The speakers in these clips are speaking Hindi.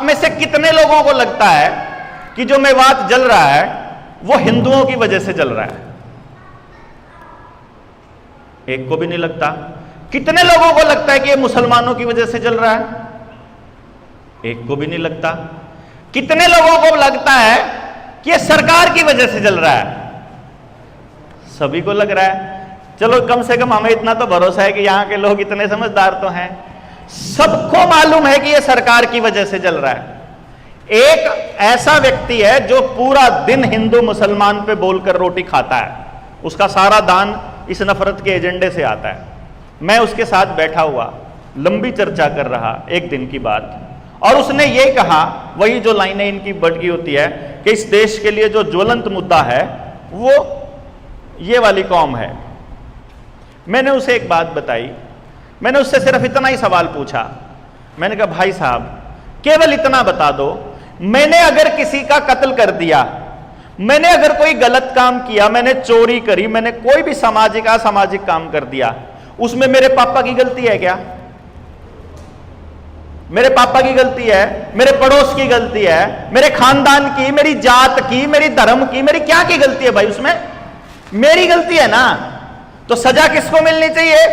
में से कितने लोगों को लगता है कि जो मेवात जल रहा है वो हिंदुओं की वजह से जल रहा है? एक को भी नहीं लगता। कितने लोगों को लगता है कि ये मुसलमानों की वजह से जल रहा है? एक को भी नहीं लगता। कितने लोगों को लगता है कि ये सरकार की वजह से जल रहा है? सभी को लग रहा है। चलो कम से कम हमें इतना तो भरोसा है कि यहां के लोग इतने समझदार तो हैं, सबको मालूम है कि ये सरकार की वजह से जल रहा है। एक ऐसा व्यक्ति है जो पूरा दिन हिंदू मुसलमान पे बोलकर रोटी खाता है, उसका सारा दान इस नफरत के एजेंडे से आता है। मैं उसके साथ बैठा हुआ लंबी चर्चा कर रहा एक दिन की बात, और उसने ये कहा, वही जो लाइनें इनकी बढ़ी होती है कि इस देश के लिए जो ज्वलंत मुद्दा है वो ये वाली कौम है। मैंने उसे एक बात बताई, मैंने उससे सिर्फ इतना ही सवाल पूछा। मैंने कहा भाई साहब केवल इतना बता दो, मैंने अगर किसी का कत्ल कर दिया, मैंने अगर कोई गलत काम किया, मैंने चोरी करी, मैंने कोई भी सामाजिक असामाजिक काम कर दिया, उसमें मेरे पापा की गलती है क्या? मेरे पापा की गलती है, मेरे पड़ोस की गलती है, मेरे खानदान की, मेरी जात की, मेरी धर्म की, मेरी क्या की गलती है भाई? उसमें मेरी गलती है ना, तो सजा किसको मिलनी चाहिए?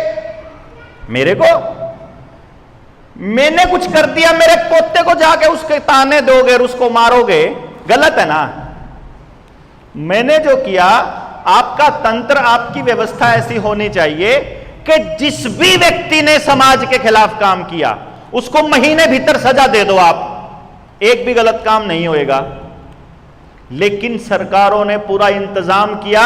मेरे को। मैंने कुछ कर दिया, मेरे पोते को जाके उसके ताने दोगे और उसको मारोगे, गलत है ना? मैंने जो किया, आपका तंत्र, आपकी व्यवस्था ऐसी होनी चाहिए कि जिस भी व्यक्ति ने समाज के खिलाफ काम किया उसको महीने भीतर सजा दे दो आप, एक भी गलत काम नहीं होएगा। लेकिन सरकारों ने पूरा इंतजाम किया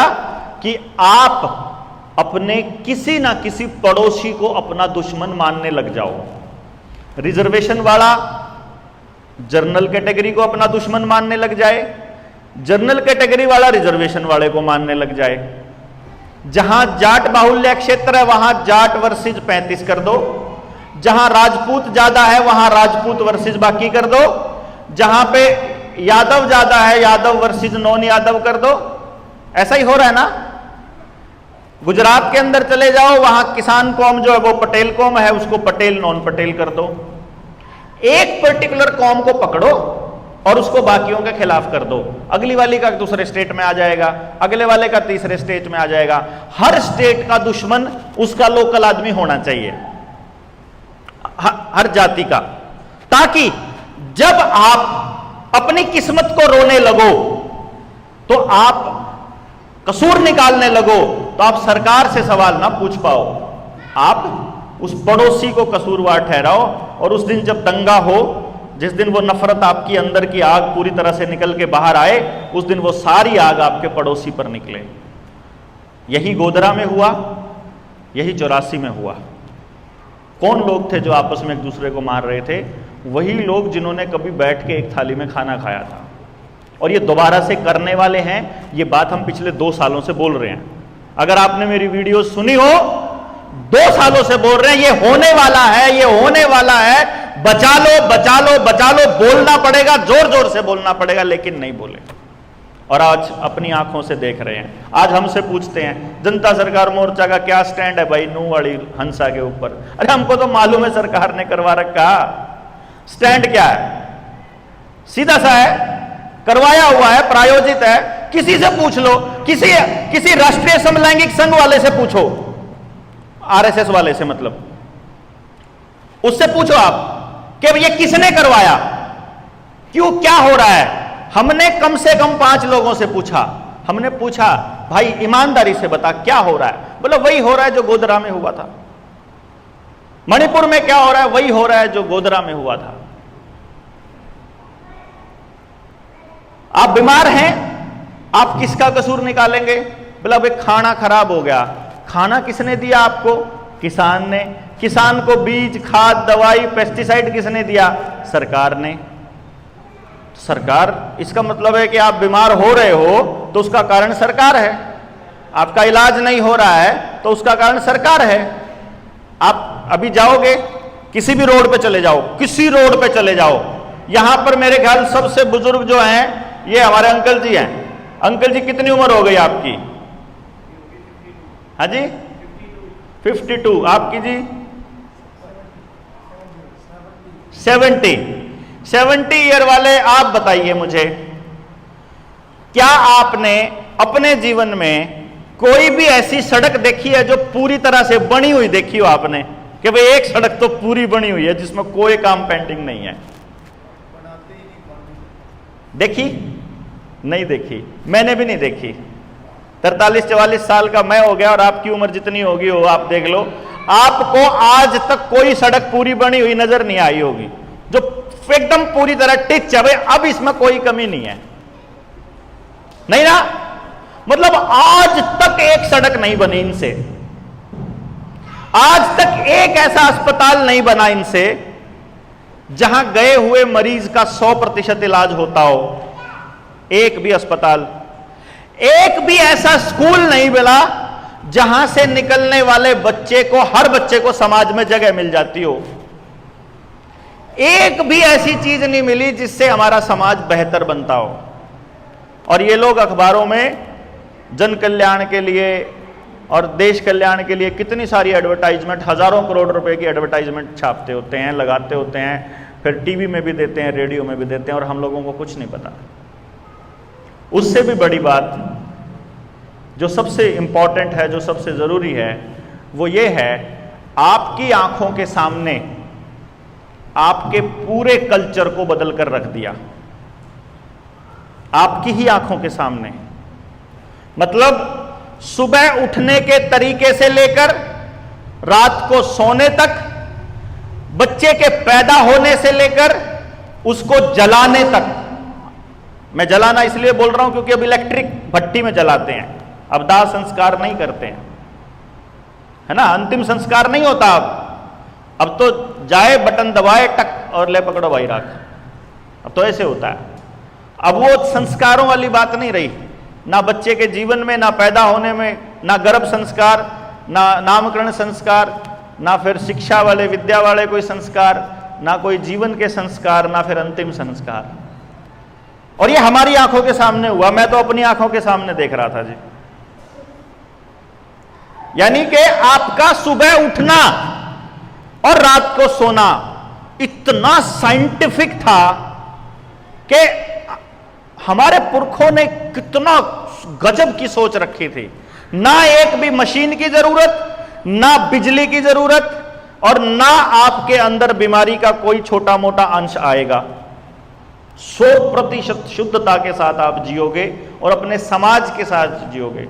कि आप अपने किसी ना किसी पड़ोसी को अपना दुश्मन मानने लग जाओ। रिजर्वेशन वाला जनरल कैटेगरी को अपना दुश्मन मानने लग जाए, जनरल कैटेगरी वाला रिजर्वेशन वाले को मानने लग जाए। जहां जाट बाहुल्य क्षेत्र है वहां जाट वर्सेस 35 कर दो, जहां राजपूत ज्यादा है वहां राजपूत वर्सेस बाकी कर दो, जहां पे यादव ज्यादा है यादव वर्सेस नॉन यादव कर दो। ऐसा ही हो रहा है ना? गुजरात के अंदर चले जाओ, वहां किसान कौम जो है वो पटेल कौम है, उसको पटेल नॉन पटेल कर दो। एक पर्टिकुलर कौम को पकड़ो और उसको बाकियों के खिलाफ कर दो, अगली वाली का दूसरे स्टेट में आ जाएगा, अगले वाले का तीसरे स्टेट में आ जाएगा। हर स्टेट का दुश्मन उसका लोकल आदमी होना चाहिए, हर जाति का, ताकि जब आप अपनी किस्मत को रोने लगो तो आप कसूर निकालने लगो तो आप सरकार से सवाल ना पूछ पाओ, आप उस पड़ोसी को कसूरवार ठहराओ। और उस दिन जब दंगा हो, जिस दिन वो नफरत आपकी अंदर की आग पूरी तरह से निकल के बाहर आए, उस दिन वो सारी आग आपके पड़ोसी पर निकले। यही गोधरा में हुआ, यही 84 में हुआ। कौन लोग थे जो आपस में एक दूसरे को मार रहे थे? वही लोग जिन्होंने कभी बैठ के एक थाली में खाना खाया था, और ये दोबारा से करने वाले हैं। ये बात हम पिछले 2 सालों से बोल रहे हैं। अगर आपने मेरी वीडियो सुनी हो, 2 सालों से बोल रहे हैं ये होने वाला है, ये होने वाला है, बचा लो बचा लो बचा लो। बोलना पड़ेगा, जोर जोर से बोलना पड़ेगा, लेकिन नहीं बोले। और आज अपनी आंखों से देख रहे हैं। आज हमसे पूछते हैं जनता सरकार मोर्चा का क्या स्टैंड है भाई नूह वाली हंसा के ऊपर? अरे हमको तो मालूम है सरकार ने करवा रखा। स्टैंड क्या है? सीधा सा है, करवाया हुआ है, प्रायोजित है। किसी से पूछ लो, किसी राष्ट्रीय समलैंगिक संघ वाले से पूछो, आरएसएस वाले से, मतलब उससे पूछो आप कि ये किसने करवाया, क्यों, क्या हो रहा है। हमने कम से कम 5 लोगों से पूछा। हमने पूछा भाई ईमानदारी से बता क्या हो रहा है? बोलो वही हो रहा है जो गोधरा में हुआ था। मणिपुर में क्या हो रहा है? वही हो रहा है जो गोधरा में हुआ था। आप बीमार हैं, आप किसका कसूर निकालेंगे? बोला भाई खाना खराब हो गया। खाना किसने दिया आपको? किसान ने। किसान को बीज, खाद, दवाई, पेस्टिसाइड किसने दिया? सरकार ने। सरकार, इसका मतलब है कि आप बीमार हो रहे हो तो उसका कारण सरकार है। आपका इलाज नहीं हो रहा है तो उसका कारण सरकार है। आप अभी जाओगे, किसी भी रोड पे चले जाओ, किसी रोड पे चले जाओ, यहां पर मेरे ख्याल सबसे बुजुर्ग जो हैं ये हमारे अंकल जी हैं। अंकल जी कितनी उम्र हो गई आपकी? हाँ जी 52। आपकी जी 70। 70 ईयर वाले आप बताइए मुझे, क्या आपने अपने जीवन में कोई भी ऐसी सड़क देखी है जो पूरी तरह से बनी हुई देखी हो आपने, कि भाई एक सड़क तो पूरी बनी हुई है जिसमें कोई काम पेंटिंग नहीं है? देखी? नहीं देखी, मैंने भी नहीं देखी। 43-44 साल का मैं हो गया और आपकी उम्र जितनी होगी हो, आप देख लो, आपको आज तक कोई सड़क पूरी बनी हुई नजर नहीं आई होगी जो एकदम पूरी तरह टिच है। अब इसमें कोई कमी नहीं है, नहीं ना? मतलब आज तक एक सड़क नहीं बनी इनसे, आज तक एक ऐसा अस्पताल नहीं बना इनसे जहां गए हुए मरीज का 100% इलाज होता हो। एक भी अस्पताल, एक भी ऐसा स्कूल नहीं मिला जहां से निकलने वाले बच्चे को, हर बच्चे को समाज में जगह मिल जाती हो। एक भी ऐसी चीज नहीं मिली जिससे हमारा समाज बेहतर बनता हो। और ये लोग अखबारों में जन कल्याण के लिए और देश कल्याण के लिए कितनी सारी एडवर्टाइजमेंट, हजारों करोड़ रुपए की एडवर्टाइजमेंट छापते होते हैं, लगाते होते हैं, फिर टीवी में भी देते हैं, रेडियो में भी देते हैं, और हम लोगों को कुछ नहीं पता। उससे भी बड़ी बात जो सबसे इंपॉर्टेंट है, जो सबसे जरूरी है, वो ये है, आपकी आंखों के सामने आपके पूरे कल्चर को बदल कर रख दिया, आपकी ही आंखों के सामने। मतलब सुबह उठने के तरीके से लेकर रात को सोने तक, बच्चे के पैदा होने से लेकर उसको जलाने तक। मैं जलाना इसलिए बोल रहा हूं क्योंकि अब इलेक्ट्रिक भट्टी में जलाते हैं, अब दाह संस्कार नहीं करते हैं, है ना? अंतिम संस्कार नहीं होता अब तो जाए बटन दबाए टक और ले पकड़ो भाई राख, अब तो ऐसे होता है। अब वो संस्कारों वाली बात नहीं रही, ना बच्चे के जीवन में, ना पैदा होने में, ना गर्भ संस्कार, ना नामकरण संस्कार, ना फिर शिक्षा वाले, विद्या वाले कोई संस्कार, ना कोई जीवन के संस्कार, ना फिर अंतिम संस्कार। और ये हमारी आंखों के सामने हुआ, मैं तो अपनी आंखों के सामने देख रहा था जी। यानी कि आपका सुबह उठना और रात को सोना इतना साइंटिफिक था कि हमारे पुरखों ने कितना गजब की सोच रखी थी। ना एक भी मशीन की जरूरत, ना बिजली की जरूरत, और ना आपके अंदर बीमारी का कोई छोटा मोटा अंश आएगा। 100% शुद्धता के साथ आप जियोगे और अपने समाज के साथ जियोगे।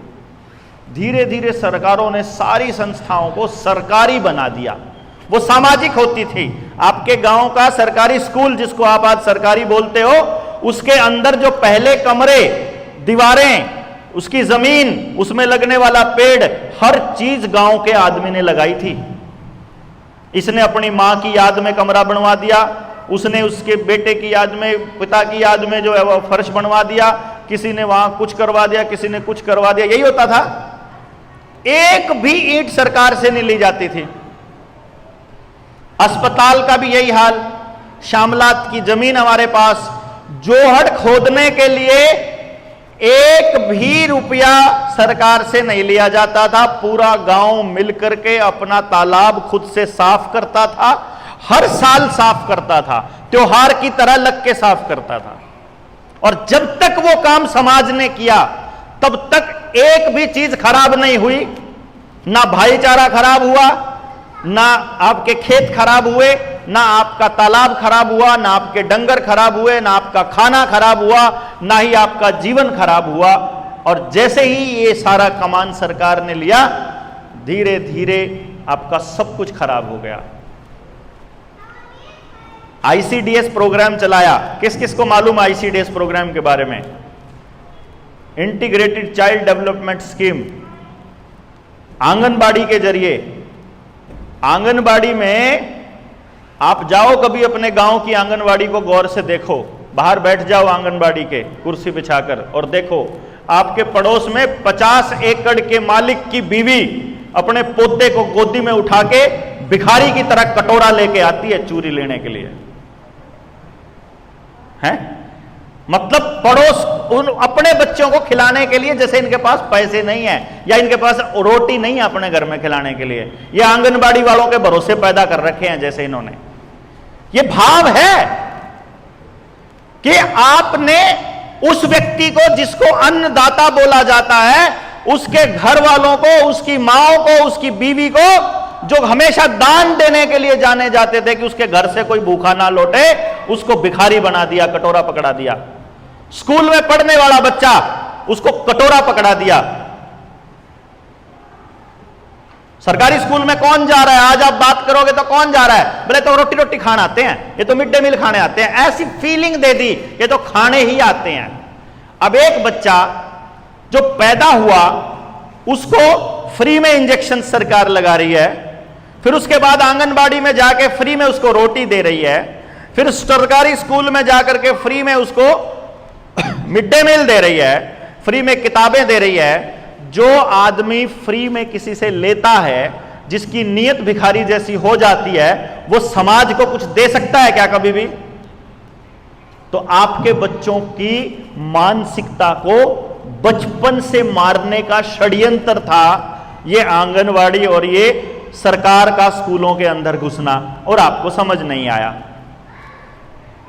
धीरे धीरे सरकारों ने सारी संस्थाओं को सरकारी बना दिया, वो सामाजिक होती थी। आपके गांव का सरकारी स्कूल, जिसको आप आज सरकारी बोलते हो, उसके अंदर जो पहले कमरे, दीवारें, उसकी जमीन, उसमें लगने वाला पेड़, हर चीज गांव के आदमी ने लगाई थी। इसने अपनी मां की याद में कमरा बनवा दिया, उसने उसके बेटे की याद में, पिता की याद में जो है वो फर्श बनवा दिया, किसी ने वहां कुछ करवा दिया, किसी ने कुछ करवा दिया। यही होता था, एक भी ईंट सरकार से नहीं ली जाती थी। अस्पताल का भी यही हाल। शामलात की जमीन हमारे पास, जोहड़ खोदने के लिए एक भी रुपया सरकार से नहीं लिया जाता था। पूरा गांव मिलकर के अपना तालाब खुद से साफ करता था, हर साल साफ करता था, त्योहार की तरह लग के साफ करता था। और जब तक वो काम समाज ने किया तब तक एक भी चीज खराब नहीं हुई। ना भाईचारा खराब हुआ, ना आपके खेत खराब हुए, ना आपका तालाब खराब हुआ, ना आपके डंगर खराब हुए, ना आपका खाना खराब हुआ, ना ही आपका जीवन खराब हुआ। और जैसे ही ये सारा कमान सरकार ने लिया, धीरे धीरे आपका सब कुछ खराब हो गया। आईसीडीएस प्रोग्राम चलाया, किस किस को मालूम आईसीडीएस प्रोग्राम के बारे में? Integrated child development scheme. Anganwadi के जरिए, आंगनबाड़ी में आप जाओ कभी अपने गांव की आंगनबाड़ी को गौर से देखो, बाहर बैठ जाओ आंगनबाड़ी के कुर्सी बिछाकर और देखो, आपके पड़ोस में 50 एकड़ के मालिक की बीवी अपने पोते को गोदी में उठा के भिखारी की तरह कटोरा लेके आती है चूरी लेने के लिए, हैं? मतलब पड़ोस उन अपने बच्चों को खिलाने के लिए, जैसे इनके पास पैसे नहीं है या इनके पास रोटी नहीं है अपने घर में खिलाने के लिए, ये आंगनबाड़ी वालों के भरोसे पैदा कर रखे हैं जैसे इन्होंने। ये भाव है, कि आपने उस व्यक्ति को जिसको अन्नदाता बोला जाता है, उसके घर वालों को, उसकी माओ को, उसकी बीवी को, जो हमेशा दान देने के लिए जाने जाते थे कि उसके घर से कोई भूखा ना लौटे, उसको भिखारी बना दिया, कटोरा पकड़ा दिया। स्कूल में पढ़ने वाला बच्चा, उसको कटोरा पकड़ा दिया। सरकारी स्कूल में कौन जा रहा है? आज आप बात करोगे तो कौन जा रहा है? बोले तो रोटी रोटी खाने आते हैं, ये तो मिड डे मील खाने आते हैं। ऐसी फीलिंग दे दी, ये तो खाने ही आते हैं। अब एक बच्चा जो पैदा हुआ, उसको फ्री में इंजेक्शन सरकार लगा रही है, फिर उसके बाद आंगनबाड़ी में जाके फ्री में उसको रोटी दे रही है, फिर सरकारी स्कूल में जाकर के फ्री में उसको मिड डे मील दे रही है, फ्री में किताबें दे रही है। जो आदमी फ्री में किसी से लेता है, जिसकी नीयत भिखारी जैसी हो जाती है, वो समाज को कुछ दे सकता है क्या कभी भी? तो आपके बच्चों की मानसिकता को बचपन से मारने का षड्यंत्र था ये आंगनवाड़ी और ये सरकार का स्कूलों के अंदर घुसना, और आपको समझ नहीं आया।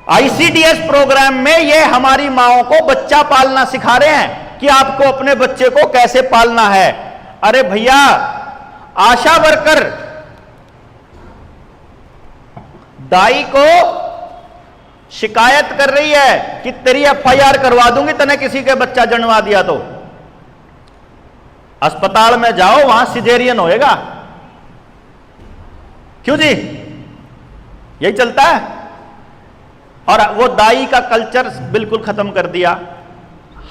आईसीडीएस प्रोग्राम में ये हमारी माओं को बच्चा पालना सिखा रहे हैं कि आपको अपने बच्चे को कैसे पालना है। अरे भैया, आशा वर्कर दाई को शिकायत कर रही है कि तेरी एफआईआर करवा दूंगी तने किसी के बच्चा जन्मा दिया तो। अस्पताल में जाओ, वहां सिजेरियन होएगा। क्यों जी? यही चलता है। और वो दाई का कल्चर बिल्कुल खत्म कर दिया।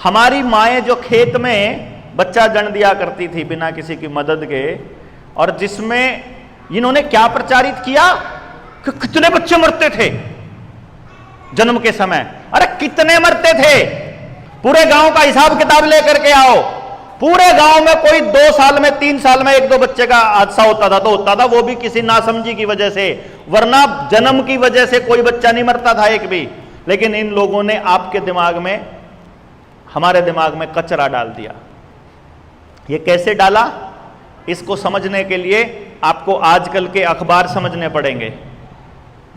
हमारी माएं जो खेत में बच्चा जन्म दिया करती थी बिना किसी की मदद के, और जिसमें इन्होंने क्या प्रचारित किया कि कितने बच्चे मरते थे जन्म के समय। अरे कितने मरते थे? पूरे गांव का हिसाब किताब लेकर के आओ। पूरे गांव में कोई 2 साल में 3 साल में 1-2 बच्चे का हादसा होता था तो होता था, वो भी किसी नासमझी की वजह से, वरना जन्म की वजह से कोई बच्चा नहीं मरता था एक भी। लेकिन इन लोगों ने आपके दिमाग में, हमारे दिमाग में कचरा डाल दिया। ये कैसे डाला? इसको समझने के लिए आपको आजकल के अखबार समझने पड़ेंगे।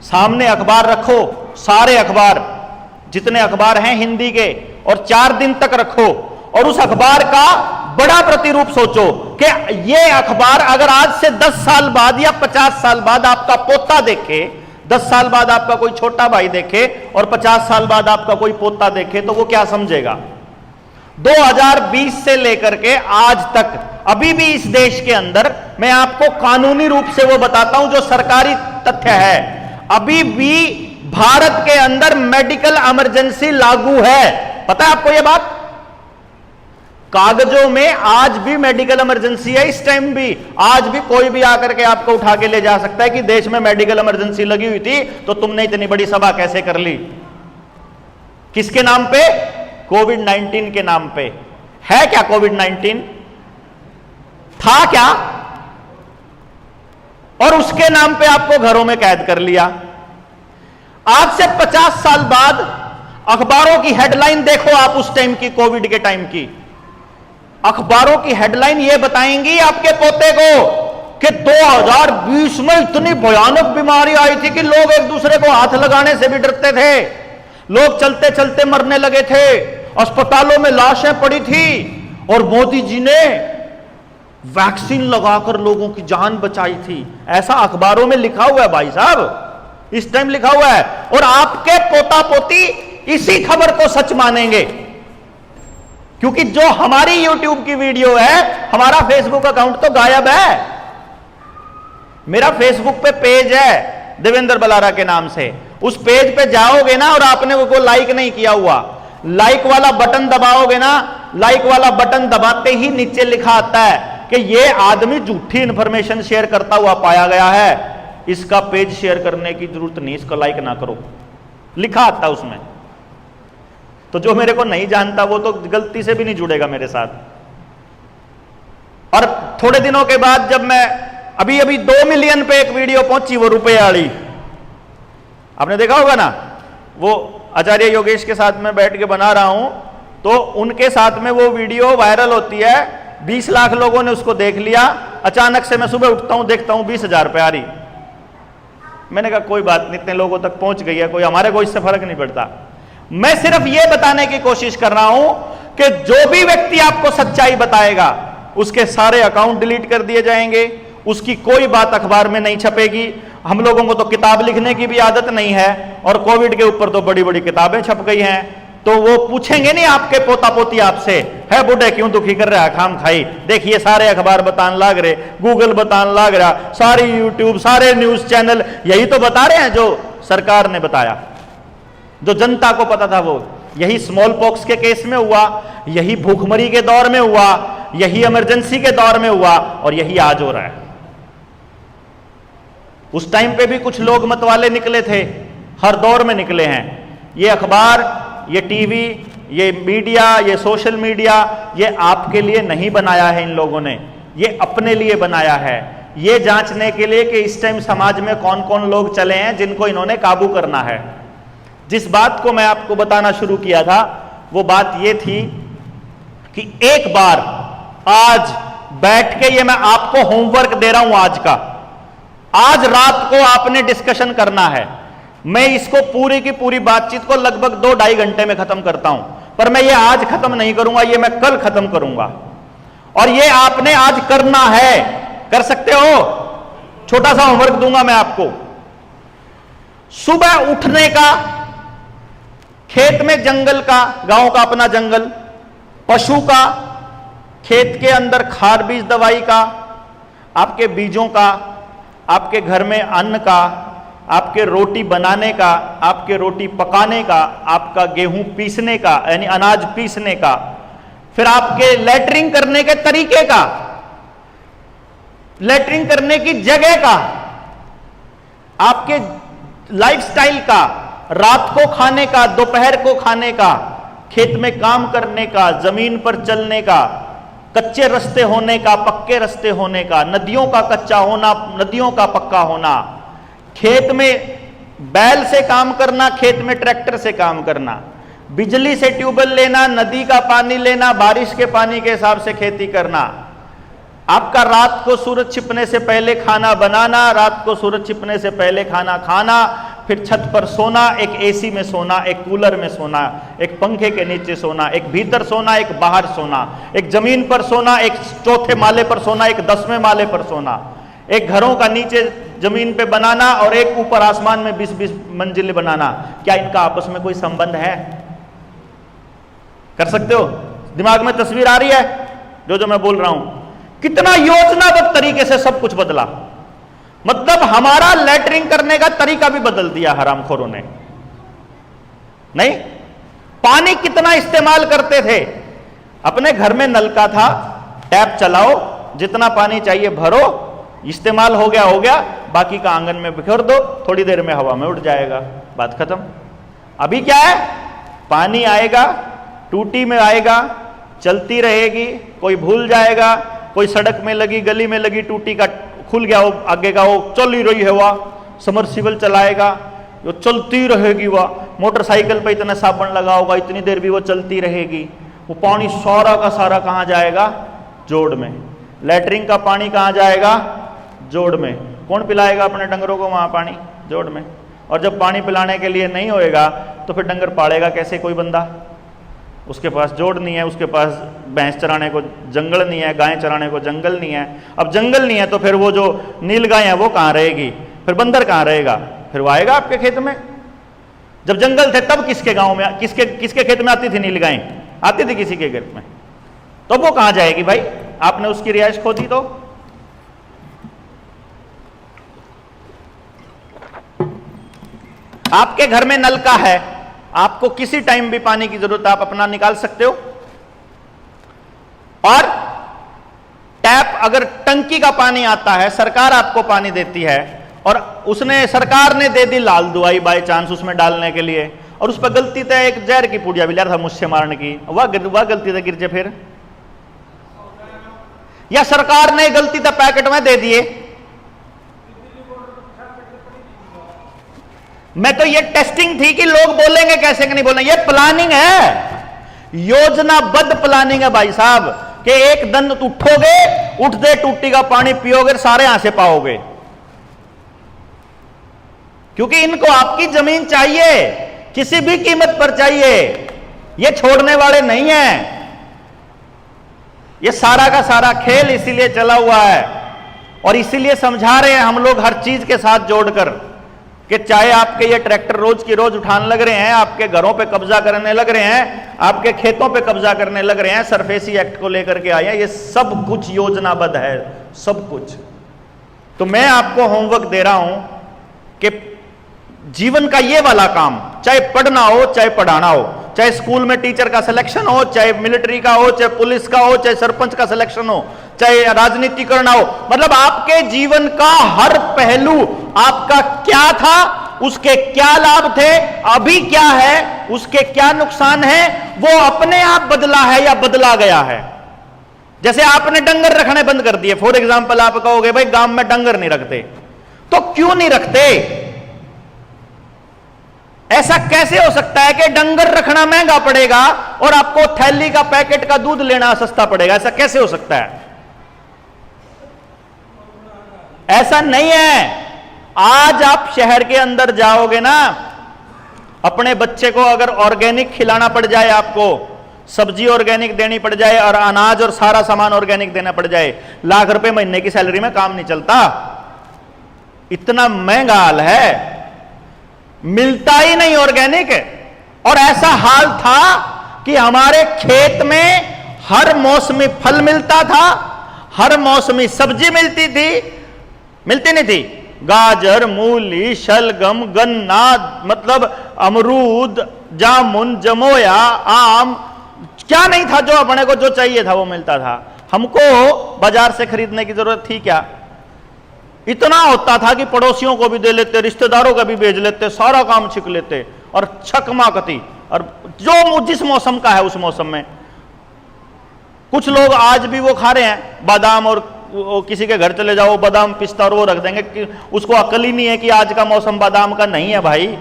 सामने अखबार रखो, सारे अखबार जितने अखबार हैं हिंदी के, और 4 दिन तक रखो, और उस अखबार का बड़ा प्रतिरूप सोचो कि ये अखबार अगर आज से 10 साल बाद या 50 साल बाद आपका पोता देखे, 10 साल बाद आपका कोई छोटा भाई देखे और 50 साल बाद आपका कोई पोता देखे, तो वो क्या समझेगा? 2020 से लेकर के आज तक अभी भी इस देश के अंदर, मैं आपको कानूनी रूप से वो बताता हूं जो सरकारी तथ्य है, अभी भी भारत के अंदर मेडिकल इमरजेंसी लागू है। पता है आपको ये बात? कागजों में आज भी मेडिकल इमरजेंसी है। इस टाइम भी, आज भी कोई भी आकर के आपको उठा के ले जा सकता है कि देश में मेडिकल इमरजेंसी लगी हुई थी तो तुमने इतनी बड़ी सभा कैसे कर ली? किसके नाम पे? कोविड-19 के नाम पे। है क्या कोविड-19? था क्या? और उसके नाम पे आपको घरों में कैद कर लिया। आज से 50 साल बाद अखबारों की हेडलाइन देखो आप, उस टाइम की, कोविड के टाइम की अखबारों की हेडलाइन ये बताएंगी आपके पोते को कि 2020 में इतनी भयानक बीमारी आई थी कि लोग एक दूसरे को हाथ लगाने से भी डरते थे, लोग चलते चलते मरने लगे थे, अस्पतालों में लाशें पड़ी थी, और मोदी जी ने वैक्सीन लगाकर लोगों की जान बचाई थी। ऐसा अखबारों में लिखा हुआ है भाई साहब, इस टाइम लिखा हुआ है। और आपके पोता पोती इसी खबर को सच मानेंगे, क्योंकि जो हमारी YouTube की वीडियो है, हमारा फेसबुक अकाउंट तो गायब है। मेरा फेसबुक पे पेज है देवेंद्र बलारा के नाम से, उस पेज पे जाओगे ना और आपने वो लाइक नहीं किया हुआ, लाइक वाला बटन दबाओगे ना, लाइक वाला बटन दबाते ही नीचे लिखा आता है कि ये आदमी झूठी इंफॉर्मेशन शेयर करता हुआ पाया गया है, इसका पेज शेयर करने की जरूरत नहीं, इसको लाइक ना करो, लिखा आता है उसमें। तो जो मेरे को नहीं जानता वो तो गलती से भी नहीं जुड़ेगा मेरे साथ। और थोड़े दिनों के बाद जब मैं अभी 2 मिलियन पे एक वीडियो पहुंची, वो रुपए वाली, आपने देखा होगा ना, वो आचार्य योगेश के साथ में बैठ के बना रहा हूं, तो उनके साथ में वो वीडियो वायरल होती है, 20 लाख लोगों ने उसको देख लिया। अचानक से मैं सुबह उठता हूं, देखता हूं 20,000 रुपये आ रही। मैंने कहा कोई बात नहीं, इतने लोगों तक पहुंच गई है, कोई हमारे को इससे फर्क नहीं पड़ता। मैं सिर्फ यह बताने की कोशिश कर रहा हूं कि जो भी व्यक्ति आपको सच्चाई बताएगा उसके सारे अकाउंट डिलीट कर दिए जाएंगे, उसकी कोई बात अखबार में नहीं छपेगी। हम लोगों को तो किताब लिखने की भी आदत नहीं है, और कोविड के ऊपर तो बड़ी बड़ी किताबें छप गई हैं, तो वो पूछेंगे नहीं आपके पोता पोती आपसे, है बुढ़े क्यों दुखी कर रहा है खाम खाई, देखिए सारे अखबार बतान लाग रहे, गूगल बतान लाग रहा, सारी यूट्यूब, सारे न्यूज चैनल यही तो बता रहे हैं जो सरकार ने बताया, जो जनता को पता था। वो यही स्मॉल पॉक्स के केस में हुआ, यही भूखमरी के दौर में हुआ, यही इमरजेंसी के दौर में हुआ, और यही आज हो रहा है। उस टाइम पे भी कुछ लोग मतवाले निकले थे, हर दौर में निकले हैं। ये अखबार, ये टीवी, ये मीडिया, ये सोशल मीडिया, ये आपके लिए नहीं बनाया है इन लोगों ने, ये अपने लिए बनाया है, ये जांचने के लिए कि इस टाइम समाज में कौन कौन लोग चले हैं जिनको इन्होंने काबू करना है। जिस बात को मैं आपको बताना शुरू किया था वो बात ये थी कि एक बार आज बैठ के, ये मैं आपको होमवर्क दे रहा हूं आज का, आज रात को आपने डिस्कशन करना है। मैं इसको पूरी की पूरी बातचीत को लगभग 2-2.5 घंटे में खत्म करता हूं, पर मैं ये आज खत्म नहीं करूंगा, ये मैं कल खत्म करूंगा, और ये आपने आज करना है। कर सकते हो? छोटा सा होमवर्क दूंगा मैं आपको। सुबह उठने का, खेत में जंगल का, गांव का अपना जंगल, पशु का, खेत के अंदर खाद बीज दवाई का, आपके बीजों का, आपके घर में अन्न का, आपके रोटी बनाने का, आपके रोटी पकाने का, आपका गेहूं पीसने का यानी अनाज पीसने का, फिर आपके लैट्रिन करने के तरीके का, लैट्रिन करने की जगह का, आपके लाइफस्टाइल का, रात को खाने का, दोपहर को खाने का, खेत में काम करने का, जमीन पर चलने का, कच्चे रास्ते होने का, पक्के रास्ते होने का, नदियों का कच्चा होना, नदियों का पक्का होना, खेत में बैल से काम करना, खेत में ट्रैक्टर से काम करना, बिजली से ट्यूबवेल लेना, नदी का पानी लेना, बारिश के पानी के हिसाब से खेती करना, आपका रात को सूरज छिपने से पहले खाना बनाना, रात को सूरज छिपने से पहले खाना खाना, फिर छत पर सोना, एक एसी में सोना, एक कूलर में सोना, एक पंखे के नीचे सोना, एक भीतर सोना, एक बाहर सोना, एक जमीन पर सोना, एक 4थे माले पर सोना, एक 10वें माले पर सोना, एक घरों का नीचे जमीन पे बनाना और एक ऊपर आसमान में 20-20 मंजिलें बनाना। क्या इनका आपस में कोई संबंध है? कर सकते हो? दिमाग में तस्वीर आ रही है जो मैं बोल रहा हूं? कितना योजनाबद्ध तरीके से सब कुछ बदला, मतलब हमारा लैट्रिन करने का तरीका भी बदल दिया हरामखोरों ने। नहीं, पानी कितना इस्तेमाल करते थे, अपने घर में नलका था, टैप चलाओ, जितना पानी चाहिए भरो, इस्तेमाल हो गया, बाकी का आंगन में बिखेर दो, थोड़ी देर में हवा में उड़ जाएगा, बात खत्म। अभी क्या है, पानी आएगा, टूटी में आएगा, चलती रहेगी, कोई भूल जाएगा, कोई सड़क में लगी, गली में लगी, टूटी का खुल गया वो, आगे का वो चल ही रही है, वह समरसीबल चलाएगा, जो चलती रहेगी, वह मोटरसाइकिल पे इतना साबुन लगा होगा, इतनी देर भी वो चलती रहेगी। वो पानी सारा का सारा कहाँ जाएगा? जोड़ में। लैट्रिन का पानी कहाँ जाएगा? जोड़ में। कौन पिलाएगा अपने डंगरों को वहाँ पानी? जोड़ में। और जब पानी पिलाने के लिए नहीं होएगा तो फिर डंगर पालेगा कैसे कोई बंदा? उसके पास जोड़ नहीं है, उसके पास भैंस चराने को जंगल नहीं है, गाय चराने को जंगल नहीं है। अब जंगल नहीं है तो फिर वो जो नील गाय है वो कहाँ रहेगी? फिर बंदर कहाँ रहेगा? फिर वो आएगा आपके खेत में। जब जंगल थे तब किसके गांव में, किसके खेत में आती थी नील गाय? आती थी किसी के खेत में, तो वो कहाँ जाएगी भाई? आपने उसकी रिहाइश खो दी। तो आपके घर में नलका है, आपको किसी टाइम भी पानी की जरूरत है, आप अपना निकाल सकते हो। और टैप, अगर टंकी का पानी आता है, सरकार आपको पानी देती है और उसने, सरकार ने दे दी लाल दुआई बाई चांस उसमें डालने के लिए, और उस पर गलती से एक जहर की पुड़िया भी लिया था मुझसे मारने की, वह गलती से गिर जाए फिर, या सरकार ने गलती से पैकेट में दे दिए। मैं तो ये टेस्टिंग थी कि लोग बोलेंगे कैसे कि नहीं बोलेंगे। ये प्लानिंग है, योजनाबद्ध प्लानिंग है भाई साहब, कि एक दिन उठोगे, उठते टूटी का पानी पियोगे, सारे यहां से पाओगे, क्योंकि इनको आपकी जमीन चाहिए, किसी भी कीमत पर चाहिए, ये छोड़ने वाले नहीं हैं। ये सारा का सारा खेल इसीलिए चला हुआ है और इसीलिए समझा रहे हैं हम लोग हर चीज के साथ जोड़कर कि चाहे आपके ये ट्रैक्टर रोज की रोज उठाने लग रहे हैं, आपके घरों पे कब्जा करने लग रहे हैं, आपके खेतों पे कब्जा करने लग रहे हैं, सरफेसी एक्ट को लेकर के आए हैं, ये सब कुछ योजनाबद्ध है, सब कुछ। तो मैं आपको होमवर्क दे रहा हूं कि जीवन का ये वाला काम, चाहे पढ़ना हो चाहे पढ़ाना हो, चाहे स्कूल में टीचर का सिलेक्शन हो, चाहे मिलिट्री का हो, चाहे पुलिस का हो, चाहे सरपंच का सिलेक्शन हो, चाहे राजनीति करना हो, मतलब आपके जीवन का हर पहलू आपका क्या था, उसके क्या लाभ थे, अभी क्या है, उसके क्या नुकसान है, वो अपने आप बदला है या बदला गया है। जैसे आपने डंगर रखने बंद कर दिए, फॉर एग्जाम्पल आप कहोगे भाई गांव में डंगर नहीं रखते, तो क्यों नहीं रखते? ऐसा कैसे हो सकता है कि डंगर रखना महंगा पड़ेगा और आपको थैली का पैकेट का दूध लेना सस्ता पड़ेगा? ऐसा कैसे हो सकता है? ऐसा नहीं है। आज आप शहर के अंदर जाओगे ना, अपने बच्चे को अगर ऑर्गेनिक खिलाना पड़ जाए, आपको सब्जी ऑर्गेनिक देनी पड़ जाए और अनाज और सारा सामान ऑर्गेनिक देना पड़ जाए, लाख रुपए महीने की सैलरी में काम नहीं चलता। इतना महंगा हाल है, मिलता ही नहीं ऑर्गेनिक। और ऐसा हाल था कि हमारे खेत में हर मौसमी फल मिलता था, हर मौसमी सब्जी मिलती थी, मिलती नहीं थी? गाजर, मूली, शलगम, गन्ना, मतलब अमरूद, जामुन, जमोया, आम, क्या नहीं था जो अपने को जो चाहिए था वो मिलता था। हमको बाजार से खरीदने की जरूरत थी क्या? इतना होता था कि पड़ोसियों को भी दे लेते, रिश्तेदारों का भी भेज लेते, सारा काम छिक लेते और छकमाकती। और जो जिस मौसम का है उस मौसम में, कुछ लोग आज भी वो खा रहे हैं बादाम, और किसी के घर चले जाओ बादाम पिस्ता और वो रख देंगे कि उसको अकल ही नहीं है कि आज का मौसम बादाम का नहीं है। भाई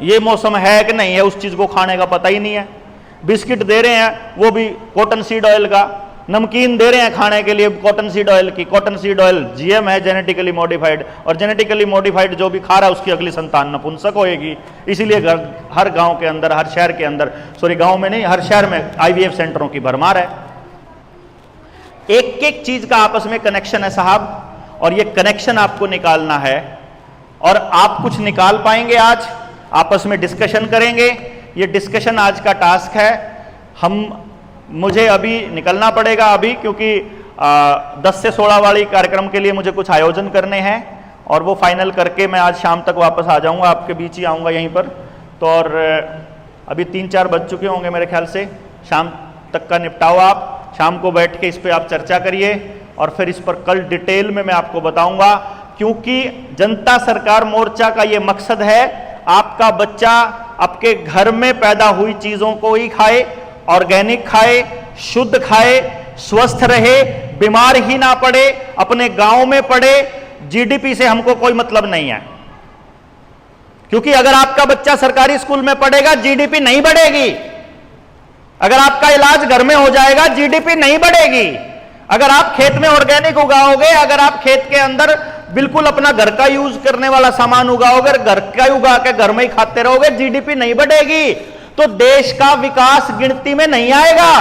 ये मौसम है कि नहीं है, उस चीज को खाने का पता ही नहीं है। बिस्किट दे रहे हैं वो भी कॉटन सीड ऑयल का, नमकीन दे रहे हैं खाने के लिए कॉटन सीड ऑयल की। कॉटन सीड ऑयल जीएम है, जेनेटिकली मॉडिफाइड, और जेनेटिकली मॉडिफाइड जो भी खा रहा है उसकी अगली संतान नपुंसक होएगी। इसीलिए हर गांव के अंदर, हर शहर के अंदर, सॉरी गांव में नहीं, हर शहर में आईवीएफ सेंटरों की भरमार है। एक एक चीज का आपस में कनेक्शन है साहब, और ये कनेक्शन आपको निकालना है। और आप कुछ निकाल पाएंगे आज, आपस में डिस्कशन करेंगे। ये डिस्कशन आज का टास्क है। मुझे अभी निकलना पड़ेगा अभी, क्योंकि 10 से 16 वाली कार्यक्रम के लिए मुझे कुछ आयोजन करने हैं, और वो फाइनल करके मैं आज शाम तक वापस आ जाऊंगा, आपके बीच ही आऊंगा यहीं पर। तो और अभी 3-4 बज चुके होंगे मेरे ख्याल से। शाम तक का निपटाओ आप, शाम को बैठ के इस पर आप चर्चा करिए, और फिर इस पर कल डिटेल में मैं आपको बताऊंगा। क्योंकि जनता सरकार मोर्चा का ये मकसद है, आपका बच्चा आपके घर में पैदा हुई चीजों को ही खाए, ऑर्गेनिक खाए, शुद्ध खाए, स्वस्थ रहे, बीमार ही ना पड़े, अपने गांव में पड़े। जीडीपी से हमको कोई मतलब नहीं है, क्योंकि अगर आपका बच्चा सरकारी स्कूल में पढ़ेगा जीडीपी नहीं बढ़ेगी। अगर आपका इलाज घर में हो जाएगा जीडीपी नहीं बढ़ेगी। अगर आप खेत में ऑर्गेनिक उगाओगे, अगर आप खेत के अंदर बिल्कुल अपना घर का यूज करने वाला सामान उगाओगे, घर का उगा के घर में ही खाते रहोगे, जीडीपी नहीं बढ़ेगी। तो देश का विकास गिनती में नहीं आएगा।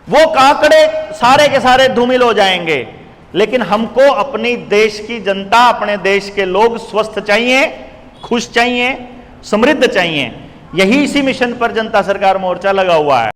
वो आंकड़े सारे के सारे धूमिल हो जाएंगे। लेकिन हमको अपनी देश की जनता, अपने देश के लोग स्वस्थ चाहिए, खुश चाहिए, समृद्ध चाहिए। यही इसी मिशन पर जनता सरकार मोर्चा लगा हुआ है।